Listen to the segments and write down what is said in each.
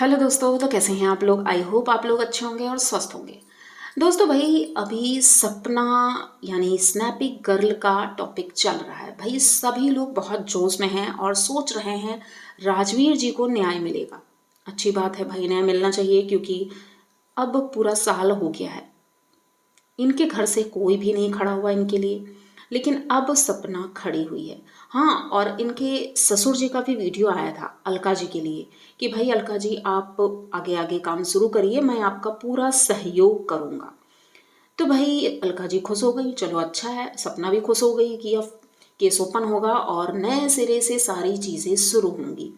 Hello दोस्तों, तो कैसे हैं आप लोग। आई होप आप लोग अच्छे होंगे और स्वस्थ होंगे। दोस्तों भाई, अभी सपना यानी स्नैपी गर्ल का टॉपिक चल रहा है। भाई सभी लोग बहुत जोश में हैं और सोच रहे हैं राजवीर जी को न्याय मिलेगा। अच्छी बात है भाई, न्याय मिलना चाहिए क्योंकि अब पूरा साल हो गया है, इनके घर से कोई भी नहीं खड़ा हुआ इनके लिए, लेकिन अब सपना खड़ी हुई है। हाँ, और इनके ससुर जी का भी वीडियो आया था अलका जी के लिए कि भाई अलका जी आप आगे आगे काम शुरू करिए, मैं आपका पूरा सहयोग करूँगा। तो भाई अलका जी खुश हो गई, चलो अच्छा है। सपना भी खुश हो गई कि अब केस ओपन होगा और नए सिरे से सारी चीज़ें शुरू होंगी।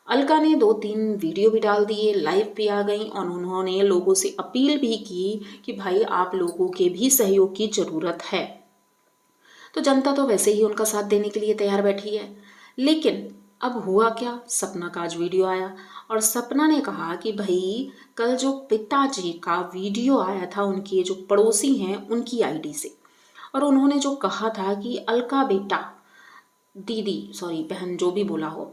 अलका ने 2-3 वीडियो भी डाल दिए, लाइव भी आ गई और उन्होंने लोगों से अपील भी की कि भाई आप लोगों के भी सहयोग की ज़रूरत है। तो जनता तो वैसे ही उनका साथ देने के लिए तैयार बैठी है। लेकिन अब हुआ क्या, सपना का आज वीडियो आया और सपना ने कहा कि भाई कल जो पिताजी का वीडियो आया था उनके जो पड़ोसी हैं उनकी आईडी से, और उन्होंने जो कहा था कि अलका बेटा, दीदी सॉरी बहन जो भी बोला हो,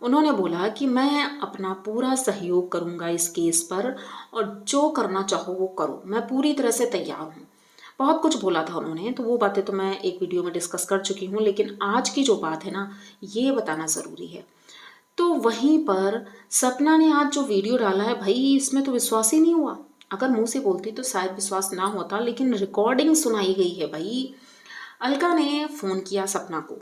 उन्होंने बोला कि मैं अपना पूरा सहयोग करूंगा इस केस पर और जो करना चाहो वो करो, मैं पूरी तरह से तैयार हूँ। बहुत कुछ बोला था उन्होंने, तो वो बातें तो मैं एक वीडियो में डिस्कस कर चुकी हूँ, लेकिन आज की जो बात है ना, ये बताना ज़रूरी है। तो वहीं पर सपना ने आज जो वीडियो डाला है भाई, इसमें तो विश्वास ही नहीं हुआ। अगर मुंह से बोलती तो शायद विश्वास ना होता, लेकिन रिकॉर्डिंग सुनाई गई है भाई। अलका ने फ़ोन किया सपना को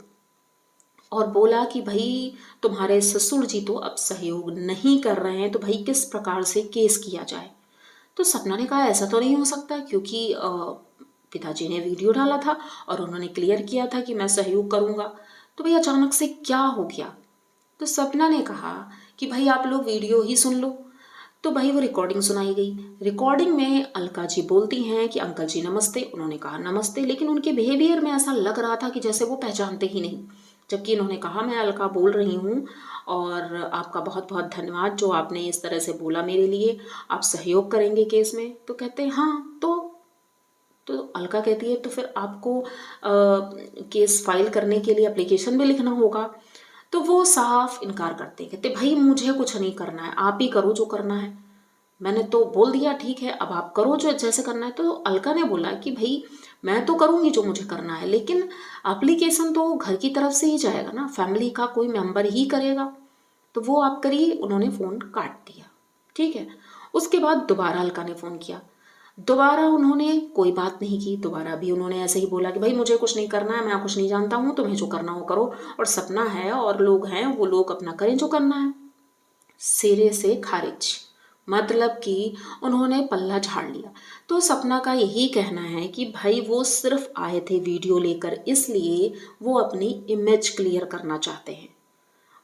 और बोला कि भाई तुम्हारे ससुर जी तो अब सहयोग नहीं कर रहे हैं, तो भाई किस प्रकार से केस किया जाए। तो सपना ने कहा ऐसा तो नहीं हो सकता, क्योंकि पिताजी ने वीडियो डाला था और उन्होंने क्लियर किया था कि मैं सहयोग करूंगा। तो भाई अचानक से क्या हो गया। तो सपना ने कहा कि भाई आप लोग वीडियो ही सुन लो। तो भाई वो रिकॉर्डिंग सुनाई गई। रिकॉर्डिंग में अलका जी बोलती हैं कि अंकल जी नमस्ते। उन्होंने कहा नमस्ते, लेकिन उनके बिहेवियर में ऐसा लग रहा था कि जैसे वो पहचानते ही नहीं। जबकि इन्होंने कहा मैं अलका बोल रही हूँ और आपका बहुत बहुत धन्यवाद जो आपने इस तरह से बोला मेरे लिए, आप सहयोग करेंगे केस में। तो कहते हैं हाँ। तो अलका कहती है तो फिर आपको केस फाइल करने के लिए एप्लीकेशन भी लिखना होगा। तो वो साफ इनकार करते हैं, कहते भाई मुझे कुछ नहीं करना है, आप ही करो जो करना है, मैंने तो बोल दिया ठीक है, अब आप करो जो जैसे करना है। तो अलका ने बोला कि भाई मैं तो करूँगी जो मुझे करना है, लेकिन एप्लीकेशन तो घर की तरफ से ही जाएगा ना, फैमिली का कोई मेंबर ही करेगा, तो वो आप करिए। उन्होंने फ़ोन काट दिया। ठीक है। उसके बाद दोबारा अलका ने फ़ोन किया, दोबारा उन्होंने कोई बात नहीं की। दोबारा भी उन्होंने ऐसे ही बोला कि भाई मुझे कुछ नहीं करना है, मैं कुछ नहीं जानता हूँ, तुम्हें जो करना हो करो, और सपना है और लोग हैं वो लोग अपना करें जो करना है। सिरे से खारिज, मतलब कि उन्होंने पल्ला झाड़ लिया। तो सपना का यही कहना है कि भाई वो सिर्फ आए थे वीडियो लेकर, इसलिए वो अपनी इमेज क्लियर करना चाहते हैं।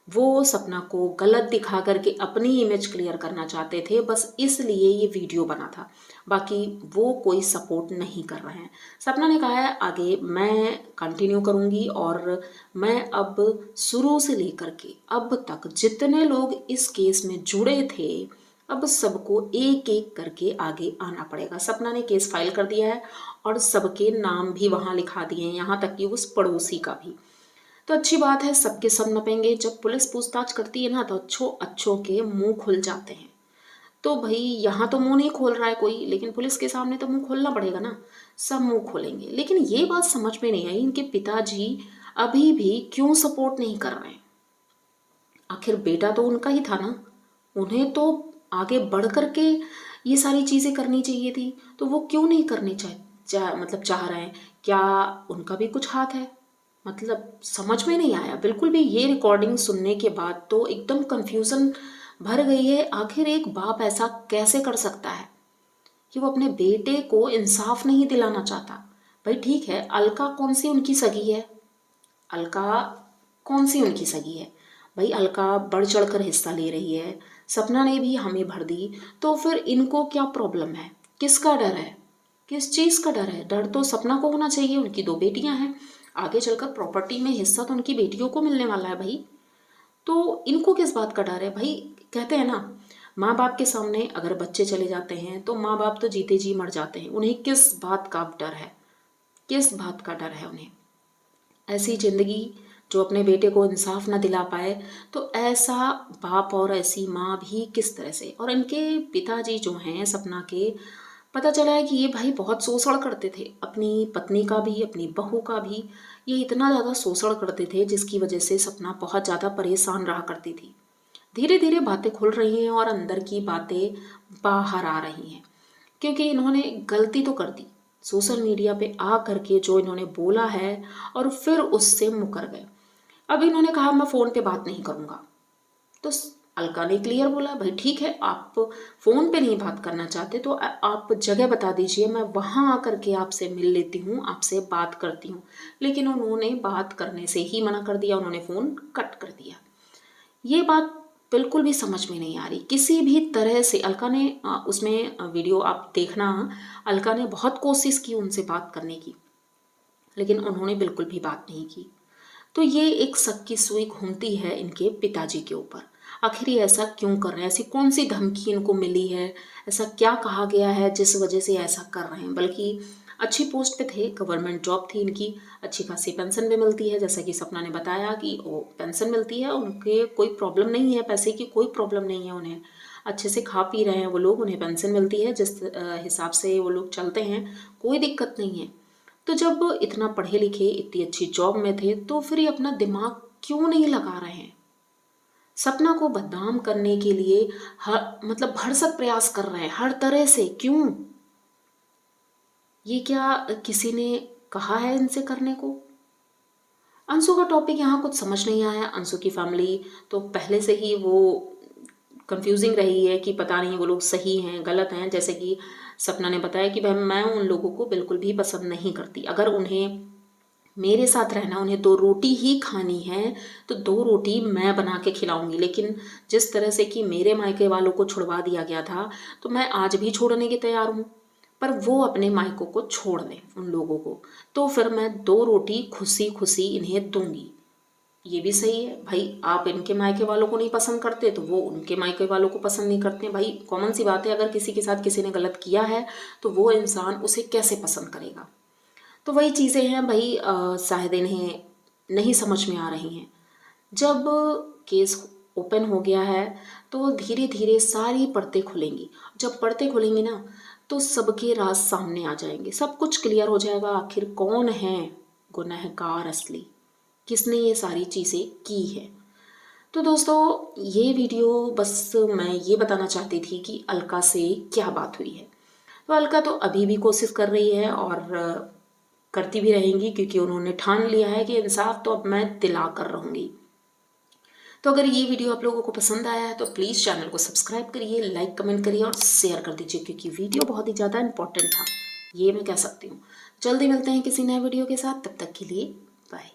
वो सपना को गलत दिखा करके अपनी इमेज क्लियर करना चाहते थे, बस इसलिए ये वीडियो बना था। बाकी वो कोई सपोर्ट नहीं कर रहे हैं। सपना ने कहा है आगे मैं कंटिन्यू करूँगी और मैं अब शुरू से लेकर के अब तक जितने लोग इस केस में जुड़े थे, अब सबको एक एक करके आगे आना पड़ेगा। सपना ने केस फाइल कर दिया है और सबके नाम भी वहाँ लिखा दिए हैं, यहाँ तक कि उस पड़ोसी का भी। तो अच्छी बात है, सबके सब नपेंगे। जब पुलिस पूछताछ करती है ना, तो अच्छों अच्छों के मुंह खुल जाते हैं। तो भाई यहाँ तो मुंह नहीं खोल रहा है कोई, लेकिन पुलिस के सामने तो मुंह खोलना पड़ेगा ना, सब मुंह खोलेंगे। लेकिन ये बात समझ में नहीं आई इनके पिताजी अभी भी क्यों सपोर्ट नहीं कर रहे हैं। आखिर बेटा तो उनका ही था ना, उन्हें तो आगे बढ़ करके ये सारी चीज़ें करनी चाहिए थी, तो वो क्यों नहीं करने मतलब चाह रहे हैं। क्या उनका भी कुछ हाथ है, मतलब समझ में नहीं आया बिल्कुल भी। ये रिकॉर्डिंग सुनने के बाद तो एकदम कंफ्यूजन भर गई है। आखिर एक बाप ऐसा कैसे कर सकता है कि वो अपने बेटे को इंसाफ नहीं दिलाना चाहता। भाई ठीक है, अलका कौन सी उनकी सगी है, अलका कौन सी उनकी सगी है। भाई अलका बढ़ चढ़ कर हिस्सा ले रही है, सपना ने भी हमें भर दी, तो फिर इनको क्या प्रॉब्लम है, किसका डर है, किस चीज़ का डर है। डर तो सपना को होना चाहिए, उनकी 2 बेटियां हैं, आगे चलकर प्रॉपर्टी में हिस्सा तो उनकी बेटियों को मिलने वाला है भाई। तो इनको किस बात का डर है भाई। कहते हैं ना, माँ बाप के सामने अगर बच्चे चले जाते हैं तो माँ बाप तो जीते जी मर जाते हैं, उन्हें किस बात का डर है, किस बात का डर है उन्हें। ऐसी ज़िंदगी जो अपने बेटे को इंसाफ ना दिला पाए, तो ऐसा बाप और ऐसी माँ भी किस तरह से। और इनके पिताजी जो हैं सपना के, पता चला है कि ये भाई बहुत शोषण करते थे, अपनी पत्नी का भी अपनी बहू का भी। ये इतना ज़्यादा शोषण करते थे जिसकी वजह से सपना बहुत ज़्यादा परेशान रहा करती थी। धीरे धीरे बातें खुल रही हैं और अंदर की बातें बाहर आ रही हैं, क्योंकि इन्होंने गलती तो कर दी, सोशल मीडिया पे आ करके जो इन्होंने बोला है और फिर उससे मुकर गए। अब इन्होंने कहा मैं फ़ोन पे बात नहीं करूँगा, तो अलका ने क्लियर बोला भाई ठीक है, आप फ़ोन पे नहीं बात करना चाहते तो आप जगह बता दीजिए, मैं वहाँ आकर के आपसे मिल लेती हूँ, आपसे बात करती हूँ। लेकिन उन्होंने बात करने से ही मना कर दिया, उन्होंने फ़ोन कट कर दिया। ये बात बिल्कुल भी समझ में नहीं आ रही किसी भी तरह से। अलका ने उसमें वीडियो आप देखना, अलका ने बहुत कोशिश की उनसे बात करने की, लेकिन उन्होंने बिल्कुल भी बात नहीं की। तो ये एक शक की सुई घूमती है इनके पिताजी के ऊपर। आखिर ये ऐसा क्यों कर रहे हैं, ऐसी कौन सी धमकी इनको मिली है, ऐसा क्या कहा गया है जिस वजह से ऐसा कर रहे हैं। बल्कि अच्छी पोस्ट पे थे, गवर्नमेंट जॉब थी इनकी, अच्छी खासी पेंशन भी मिलती है, जैसा कि सपना ने बताया कि वो पेंशन मिलती है, उनके कोई प्रॉब्लम नहीं है, पैसे की कोई प्रॉब्लम नहीं है उन्हें, अच्छे से खा पी रहे हैं वो लोग, उन्हें पेंशन मिलती है, जिस हिसाब से वो लोग चलते हैं कोई दिक्कत नहीं है। तो जब इतना पढ़े लिखे इतनी अच्छी जॉब में थे तो फिर ये अपना दिमाग क्यों नहीं लगा रहे हैं। सपना को बदनाम करने के लिए हर मतलब भरसक प्रयास कर रहे हैं हर तरह से, क्यों? ये क्या किसी ने कहा है इनसे करने को? अंशु का टॉपिक यहाँ कुछ समझ नहीं आया। अंशु की फैमिली तो पहले से ही वो कंफ्यूजिंग रही है कि पता नहीं वो लोग सही हैं गलत हैं। जैसे कि सपना ने बताया कि भाई मैं उन लोगों को बिल्कुल भी पसंद नहीं करती, अगर उन्हें मेरे साथ रहना, उन्हें 2 रोटी ही खानी है तो 2 रोटी मैं बना के खिलाऊंगी। लेकिन जिस तरह से कि मेरे मायके वालों को छुड़वा दिया गया था, तो मैं आज भी छोड़ने की तैयार हूँ। पर वो अपने मायकों को छोड़ दें उन लोगों को, तो फिर मैं 2 रोटी खुशी खुशी इन्हें दूंगी। ये भी सही है भाई, आप इनके मायके वालों को नहीं पसंद करते तो वो उनके मायके वालों को पसंद नहीं करते। भाई कॉमन सी बात है, अगर किसी के साथ किसी ने गलत किया है तो वो इंसान उसे कैसे पसंद करेगा। तो वही चीज़ें हैं भाई, शायद इन्हें नहीं समझ में आ रही हैं। जब केस ओपन हो गया है तो धीरे धीरे सारी परतें खुलेंगी। जब परतें खुलेंगी ना तो सबके राज सामने आ जाएंगे, सब कुछ क्लियर हो जाएगा। आखिर कौन है गुनहगार असली, किसने ये सारी चीज़ें की है। तो दोस्तों ये वीडियो बस मैं ये बताना चाहती थी कि अलका से क्या बात हुई है। तो अलका तो अभी भी कोशिश कर रही है और करती भी रहेंगी, क्योंकि उन्होंने ठान लिया है कि इंसाफ तो अब मैं दिला कर रहूँगी। तो अगर ये वीडियो आप लोगों को पसंद आया है तो प्लीज़ चैनल को सब्सक्राइब करिए, लाइक कमेंट करिए और शेयर कर दीजिए, क्योंकि वीडियो बहुत ही ज़्यादा इंपॉर्टेंट था, ये मैं कह सकती हूँ। जल्दी मिलते हैं किसी नए वीडियो के साथ, तब तक के लिए बाय।